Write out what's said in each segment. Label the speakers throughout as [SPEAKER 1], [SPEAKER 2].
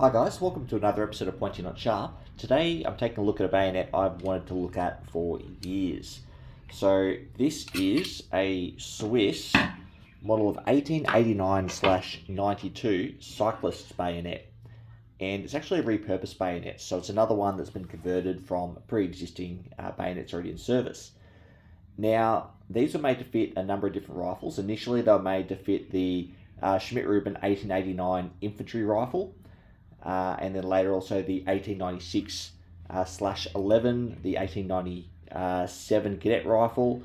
[SPEAKER 1] Hi guys, welcome to another episode of Pointy Not Sharp. Today I'm taking a look at a bayonet I've wanted to look at for years. So this is a Swiss model of 1889/92 Cyclist bayonet. And it's actually a repurposed bayonet, so it's another one that's been converted from pre-existing bayonets already in service. Now, these were made to fit a number of different rifles. Initially they were made to fit the Schmidt-Reuben 1889 infantry rifle. And then later also the 1896/11, the 1897 cadet rifle,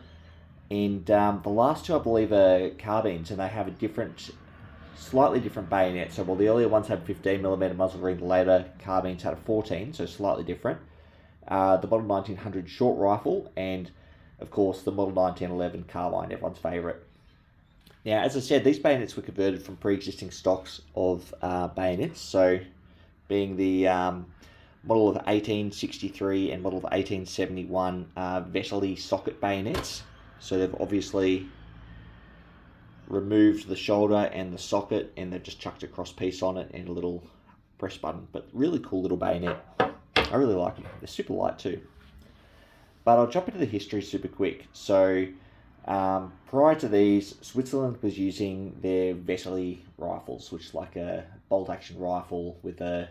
[SPEAKER 1] and the last two I believe are carbines, and they have a slightly different bayonet. So while the earlier ones had 15mm muzzle ring, the later carbines had a 14, so slightly different. The Model 1900 short rifle, and of course the Model 1911 carbine, everyone's favourite. Now, as I said, these bayonets were converted from pre-existing stocks of bayonets, so being the model of 1863 and model of 1871 Vesely socket bayonets. So they've obviously removed the shoulder and the socket, and they've just chucked a cross piece on it and a little press button. But really cool little bayonet. I really like them. They're super light too. But I'll jump into the history super quick. So prior to these, Switzerland was using their Vesely rifles, which is like a bolt-action rifle with I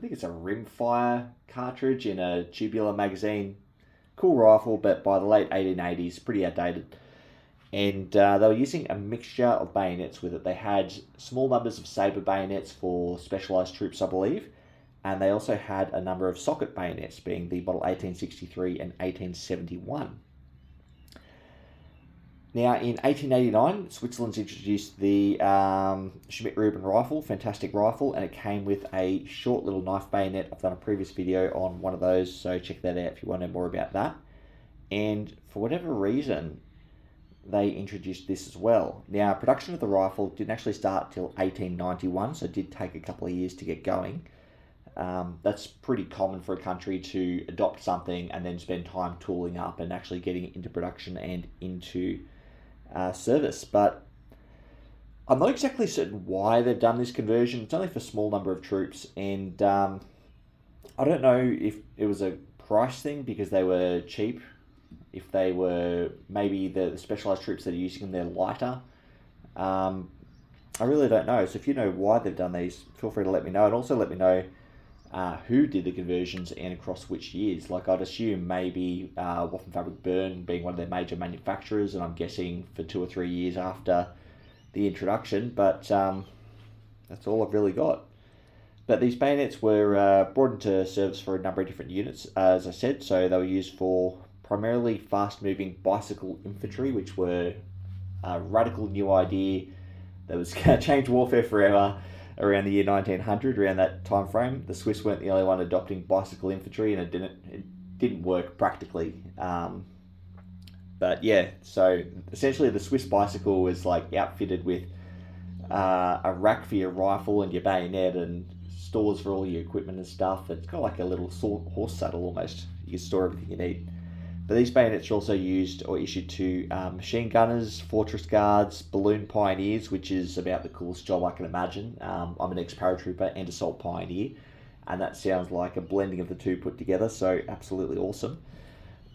[SPEAKER 1] think it's a rimfire cartridge in a tubular magazine. Cool rifle, but by the late 1880s, pretty outdated. And they were using a mixture of bayonets with it. They had small numbers of saber bayonets for specialised troops, I believe, and they also had a number of socket bayonets, being the Model 1863 and 1871. Now, in 1889, Switzerland's introduced the Schmidt-Reuben rifle, fantastic rifle, and it came with a short little knife bayonet. I've done a previous video on one of those, so check that out if you want to know more about that. And for whatever reason, they introduced this as well. Now, production of the rifle didn't actually start till 1891, so it did take a couple of years to get going. That's pretty common for a country to adopt something and then spend time tooling up and actually getting it into production and into service. But I'm not exactly certain why they've done this conversion. It's only for a small number of troops, and I don't know if it was a price thing because they were cheap, if they were maybe the specialised troops that are using them, they're lighter. I really don't know. So if you know why they've done these, feel free to let me know, and also let me know who did the conversions and across which years. Like, I'd assume maybe Waffen Fabric Bern being one of their major manufacturers, and I'm guessing for 2 or 3 years after the introduction, but that's all I've really got. But these bayonets were brought into service for a number of different units, as I said. So they were used for primarily fast-moving bicycle infantry, which were a radical new idea that was going to change warfare forever. Around the year 1900, around that time frame, the Swiss weren't the only one adopting bicycle infantry, and it didn't work practically. But yeah, so essentially the Swiss bicycle was like outfitted with a rack for your rifle and your bayonet and stores for all your equipment and stuff. It's kind of like a little horse saddle almost. You can store everything you need. But these bayonets are also used or issued to machine gunners, fortress guards, balloon pioneers, which is about the coolest job I can imagine. I'm an ex-paratrooper and assault pioneer, and that sounds like a blending of the two put together, so absolutely awesome.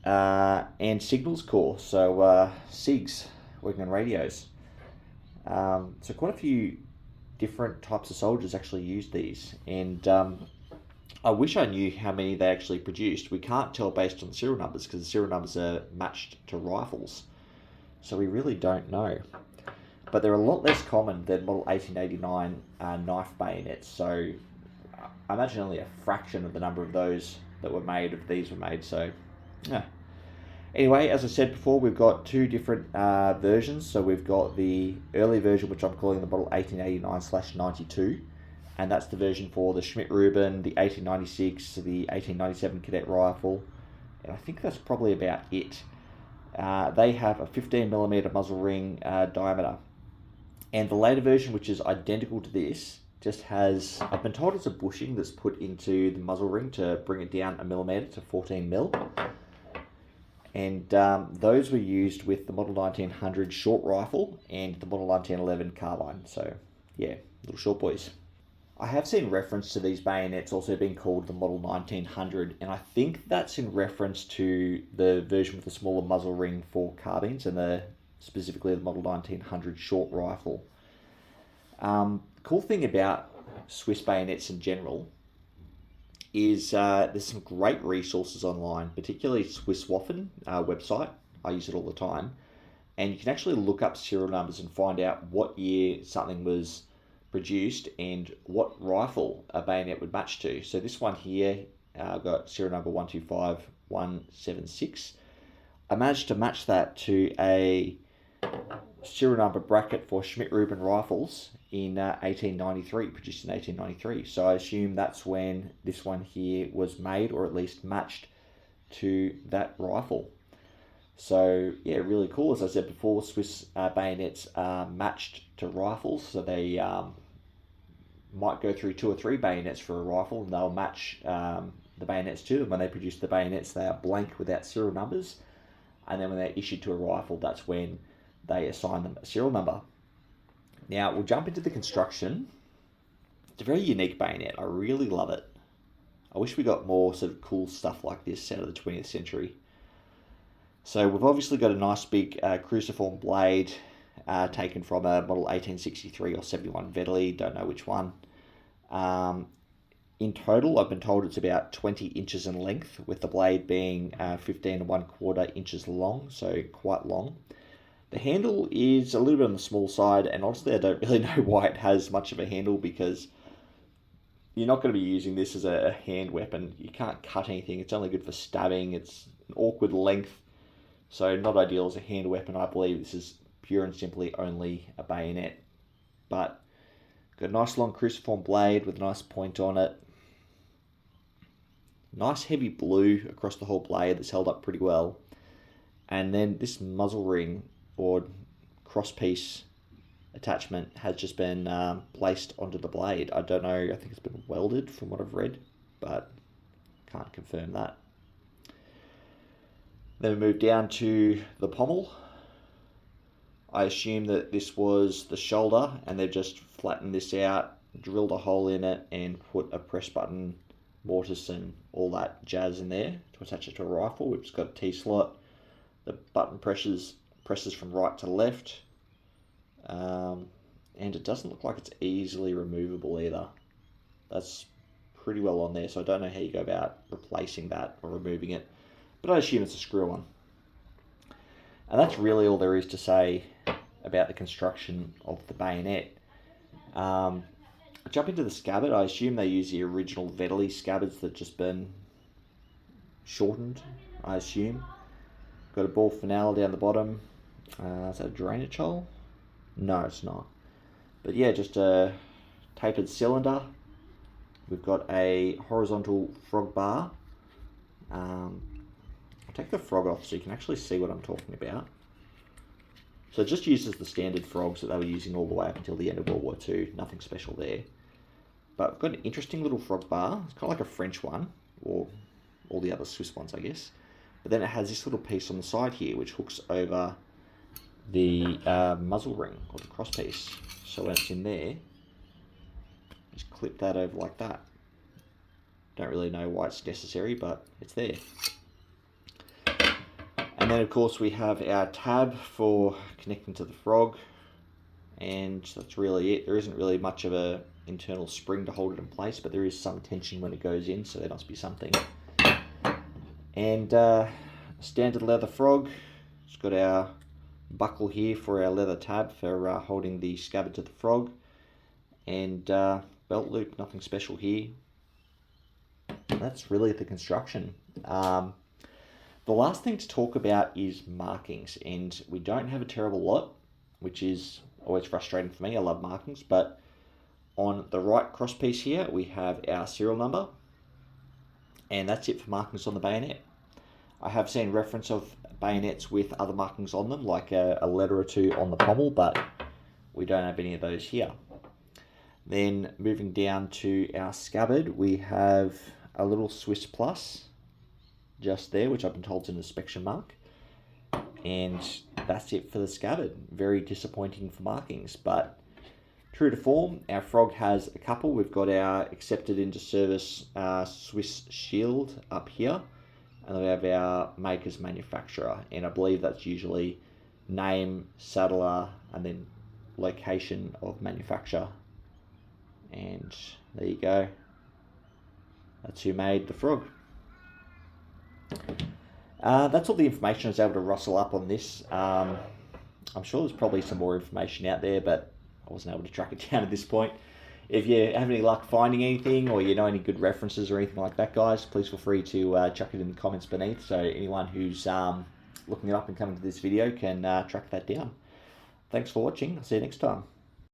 [SPEAKER 1] And signals corps, so SIGs, working on radios. So quite a few different types of soldiers actually used these, and I wish I knew how many they actually produced. We can't tell based on the serial numbers because the serial numbers are matched to rifles. So we really don't know. But they're a lot less common than Model 1889 knife bayonets. So I imagine only a fraction of the number of those that were made of these were made. So, yeah. Anyway, as I said before, we've got two different versions. So we've got the early version, which I'm calling the Model 1889/92. And that's the version for the Schmidt-Reuben, the 1896, the 1897 cadet rifle. And I think that's probably about it. They have a 15mm muzzle ring diameter. And the later version, which is identical to this, just has, I've been told it's a bushing that's put into the muzzle ring to bring it down a millimetre to 14mm. And those were used with the Model 1900 short rifle and the Model 1911 carbine. So, yeah, little short boys. I have seen reference to these bayonets also being called the Model 1900, and I think that's in reference to the version with the smaller muzzle ring for carbines and specifically the Model 1900 short rifle. Cool thing about Swiss bayonets in general is there's some great resources online, particularly Swiss Waffen website. I use it all the time. And you can actually look up serial numbers and find out what year something was produced and what rifle a bayonet would match to. So this one here, I've got serial number 125176. I managed to match that to a serial number bracket for Schmidt-Reuben rifles in 1893, produced in 1893. So I assume that's when this one here was made, or at least matched to that rifle. So yeah, really cool. As I said before, Swiss bayonets are matched to rifles, so they might go through 2 or 3 bayonets for a rifle, and they'll match the bayonets to them. When they produce the bayonets, they are blank without serial numbers, and then when they're issued to a rifle, that's when they assign them a serial number. Now we'll jump into the construction. It's a very unique bayonet. I really love it. I wish we got more sort of cool stuff like this out of the 20th century. So we've obviously got a nice big cruciform blade taken from a model 1863 or 71 Vedley, don't know which one. In total, I've been told it's about 20 inches in length, with the blade being 15 1/4 inches long, so quite long. The handle is a little bit on the small side, and honestly I don't really know why it has much of a handle, because you're not going to be using this as a hand weapon. You can't cut anything, it's only good for stabbing. It's an awkward length, so not ideal as a hand weapon. I believe this is pure and simply only a bayonet. But got a nice long cruciform blade with a nice point on it. Nice heavy blue across the whole blade that's held up pretty well. And then this muzzle ring or crosspiece attachment has just been placed onto the blade. I don't know, I think it's been welded from what I've read, but can't confirm that. Then we move down to the pommel. I assume that this was the shoulder, and they've just flattened this out, drilled a hole in it, and put a press button, mortise, and all that jazz in there to attach it to a rifle. We've just got a T-slot. The button presses from right to left. And it doesn't look like it's easily removable either. That's pretty well on there, so I don't know how you go about replacing that or removing it, but I assume it's a screw-on. And that's really all there is to say about the construction of the bayonet. Jump into the scabbard. I assume they use the original Vedley scabbards that just been shortened, I assume. Got a ball finale down the bottom. Is that a drainage hole? No, it's not. But yeah, just a tapered cylinder. We've got a horizontal frog bar. I'll take the frog off so you can actually see what I'm talking about. So it just uses the standard frogs that they were using all the way up until the end of World War II. Nothing special there. But we've got an interesting little frog bar. It's kind of like a French one, or all the other Swiss ones, I guess. But then it has this little piece on the side here, which hooks over the muzzle ring, or the cross piece. So when it's in there, just clip that over like that. Don't really know why it's necessary, but it's there. And then of course we have our tab for connecting to the frog, and that's really it. There isn't really much of a internal spring to hold it in place, but there is some tension when it goes in, so there must be something. And standard leather frog. It's got our buckle here for our leather tab for holding the scabbard to the frog, and belt loop. Nothing special here. And that's really the construction. The last thing to talk about is markings, and we don't have a terrible lot, which is always frustrating for me. I love markings, but on the right crosspiece here we have our serial number, and that's it for markings on the bayonet. I have seen reference of bayonets with other markings on them, like a letter or two on the pommel, but we don't have any of those here. Then moving down to our scabbard, we have a little Swiss plus just there, which I've been told is an inspection mark, and that's it for the scabbard. Very disappointing for markings, but True to form, our frog has a couple. We've got our accepted into service Swiss shield up here, and then we have our maker's manufacturer, and I believe that's usually name, saddler, and then location of manufacture. And there you go. That's who made the frog. That's all the information I was able to rustle up on this. I'm sure there's probably some more information out there, but I wasn't able to track it down at this point. If you have any luck finding anything, or you know any good references or anything like that, guys, please feel free to chuck it in the comments beneath, so anyone who's looking it up and coming to this video can track that down. Thanks for watching. I'll see you next time.